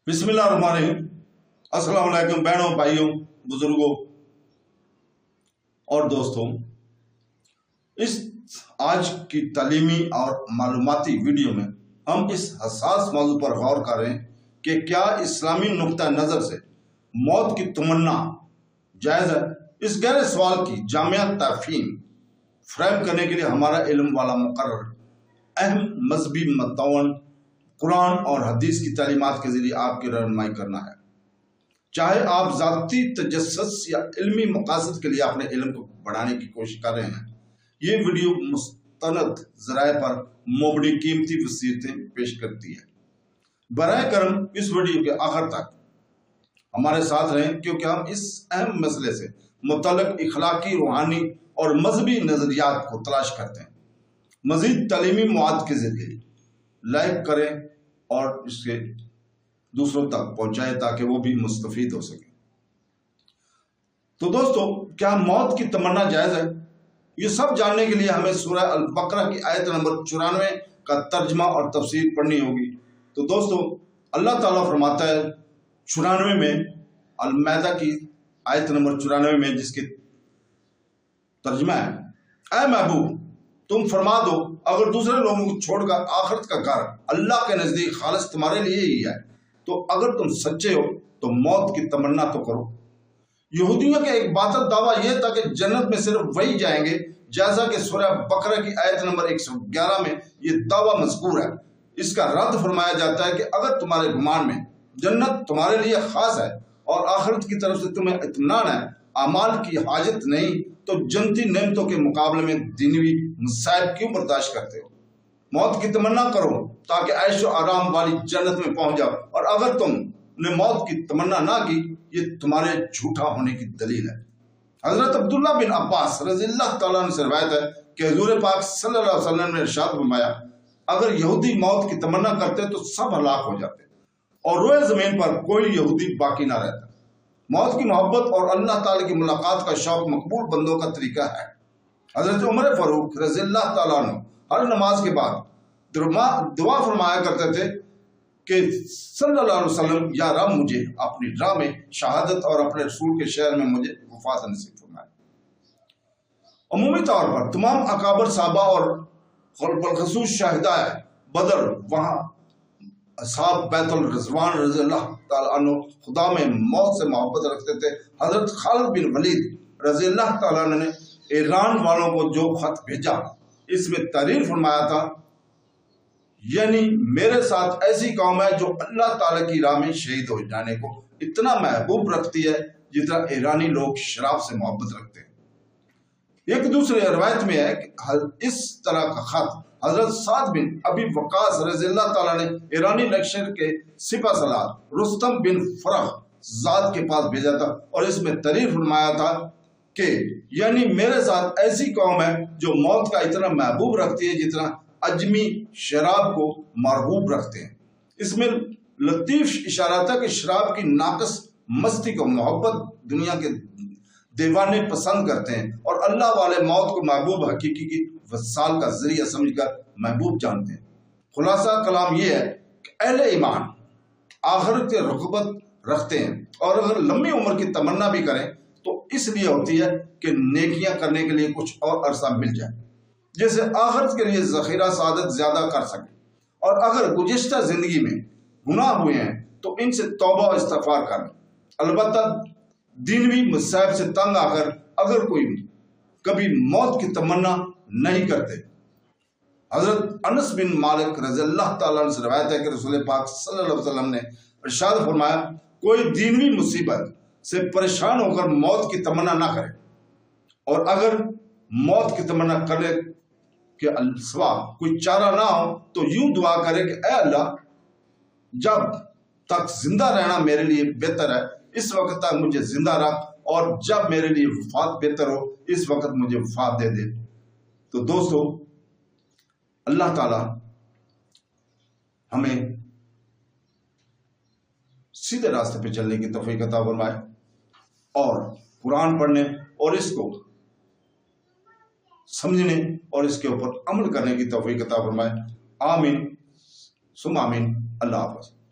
बिस्मिल्लाहिर्रहमानिर्रहीम। अस्सलाम वालेकुम बहनों, भाइयों, बुजुर्गों और दोस्तों। इस आज की तालीमी और मालूमाती वीडियो में हम इस हसास मौजू पर गौर कर रहे हैं कि क्या इस्लामी नुक्ता नज़र से मौत की तमन्ना जायज़ है। इस गहरे सवाल की जामिया तफहीम फ्रेम करने के लिए हमारा इल्म वाला मुकर्रर अहम मजहबी मतवन कुरान और हदीस की तालीमात के जरिए आपकी रहनुमाई करना है। चाहे आप ज़ाती तजस्सुस या इल्मी मकासद के लिए अपने इल्म को बढ़ाने की कोशिश कर रहे हैं, ये वीडियो मुस्तनद ज़राए पर मोबड़ी कीमती वसीयतें पेश करती है। बराए करम इस वीडियो के आखिर तक हमारे साथ रहें, क्योंकि हम इस अहम मसले से मुतल्लिक़ इखलाकी, रूहानी और मजहबी नज़रियात को तलाश करते हैं। मज़ीद तालीमी मवाद के जरिए लाइक करें और इसके दूसरों तक पहुंचाएं ताकि वो भी मुस्तफीद हो सके। तो दोस्तों, क्या मौत की तमन्ना जायज़ है? ये सब जानने के लिए हमें सूरह अल बकरा की आयत नंबर 94 का तर्जमा और तफसीर पढ़नी होगी। तो दोस्तों, अल्लाह ताला फरमाता है 94 में, अल मैदा की आयत नंबर 94 में, जिसके तर्जमा है, ऐ महबूब तुम फरमा दो, अगर दूसरे लोगों को छोड़कर आखिरत का घर अल्लाह के नज़दीक खालिस तुम्हारे लिए ही है, तो अगर तुम सच्चे हो तो मौत की तमन्ना तो करो। यहूदियों का एक बातिल दावा यह था कि जन्नत में सिर्फ वही जाएंगे, जैसा कि सूरह बकरा की आयत नंबर 111 में यह दावा मज़कूर है। इसका रद्द फरमाया जाता है कि अगर तुम्हारे गुमान में जन्नत तुम्हारे लिए खास है और आखिरत की तरफ से तुम्हें इत्मीनान है, अमाल की हाजत नहीं, तो जन्नती नेमतों के मुकाबले में दीनवी मसाइब क्यों बर्दाश्त करते हो? मौत की तमन्ना करो ताकि ऐशो आराम वाली जन्नत में पहुंच जाओ, और अगर तुमने मौत की तमन्ना ना की, ये तुम्हारे झूठा होने की दलील है। हजरत अब्दुल्ला बिन अब्बास रज़ियल्लाहु तआला अन्हु से रिवायत है कि हुज़ूर पाक सल्लल्लाहु अलैहि वसल्लम ने इरशाद फरमाया, अगर यहूदी मौत की तमन्ना करते तो सब हलाक हो जाते और रोए जमीन पर कोई यहूदी बाकी ना रहता। मौत की मोहब्बत और अल्लाह ताला की मुलाकात का शौक मकबूल बंदों का तरीका है। हजरत उमर फारूक रज़ियल्लाहु तआला अन्हु हर नमाज के बाद दुआ फरमाया करते थे कि सल्लल्लाहु अलैहि वसल्लम, या रब मुझे अपनी राह में शहादत और अपने रसूल के शहर में मुझे वफात नसीब फरमाए। अमूमी तौर पर तमाम अकाबर साहबा और बलखसूस शाहिदाए बदर वहाँ असहाब बैतुल रिज़वान रज़ियल्लाहु तआला अन्हु खुदा में मौत से मोहब्बत रखते थे। हजरत खालिद बिन वलीद रज़ियल्लाहु तआला अन्हु ने ईरान वालों को जो खत भेजा, इसमें तहरीर फरमाया था, यानी मेरे साथ ऐसी कौम है जो अल्लाह ताला की राह में शहीद हो जाने को इतना महबूब रखती है जितना ईरानी लोग शराब से मोहब्बत रखते हैं। एक दूसरे रवायत में है कि इस तरह का खत हजरत साद बिन अबी वकास रज़ियल्लाहु ताला ने ईरानी लश्कर के सिपह सलार रुस्तम बिन फरह जाद के पास भेजा था, और इसमें तहरीर फरमाया था कि यानी मेरे साथ ऐसी कौम है जो मौत का इतना महबूब रखती है जितना अजमी शराब को मरगूब रखते हैं। इसमें लतीफ इशारा था कि शराब की नाकस मस्ती को मोहब्बत दुनिया के दीवाने पसंद करते हैं, और अल्लाह वाले मौत को महबूब हकीकी की वसाल का जरिया समझकर महबूब जानते हैं। खुलासा कलाम यह है कि अहले ईमान आखिरत की रग़बत रखते हैं, और अगर लंबी उम्र की तमन्ना भी करें तो इसलिए होती है कि नेकियां करने के लिए कुछ और अरसा मिल जाए, जैसे आखिरत के लिए ज़ख़ीरा सादत ज्यादा कर सके। और अगर गुज़िश्ता जिंदगी में गुनाह हुए हैं तो इनसे तौबा और इस्तिग़फ़ार करें। अलबत्ता दीनवी मसाइब से तंग आकर अगर कोई कभी मौत की तमन्ना नहीं करते। हजरत अनस बिन मालिक रज़ियल्लाहु तआला अन्हु से रिवायत है कि रसूल पाक सल्लल्लाहु अलैहि वसल्लम ने इरशाद फरमाया, कोई दीनवी मुसीबत से परेशान होकर मौत की तमन्ना ना करे, और अगर मौत की तमन्ना करने के सिवा कोई चारा ना हो तो यूं दुआ करे कि ऐ अल्लाह, जब तक जिंदा रहना मेरे लिए बेहतर है इस वक्त तक मुझे जिंदा रख, और जब मेरे लिए वफात बेहतर हो इस वक्त मुझे वफात दे दे। तो दोस्तों, अल्लाह ताला हमें सीधे रास्ते पे चलने की तौफीक अता फरमाए, और कुरान पढ़ने और इसको समझने और इसके ऊपर अमल करने की तौफीक अता फरमाए। आमीन सुम आमीन। अल्लाह हाफ़िज़।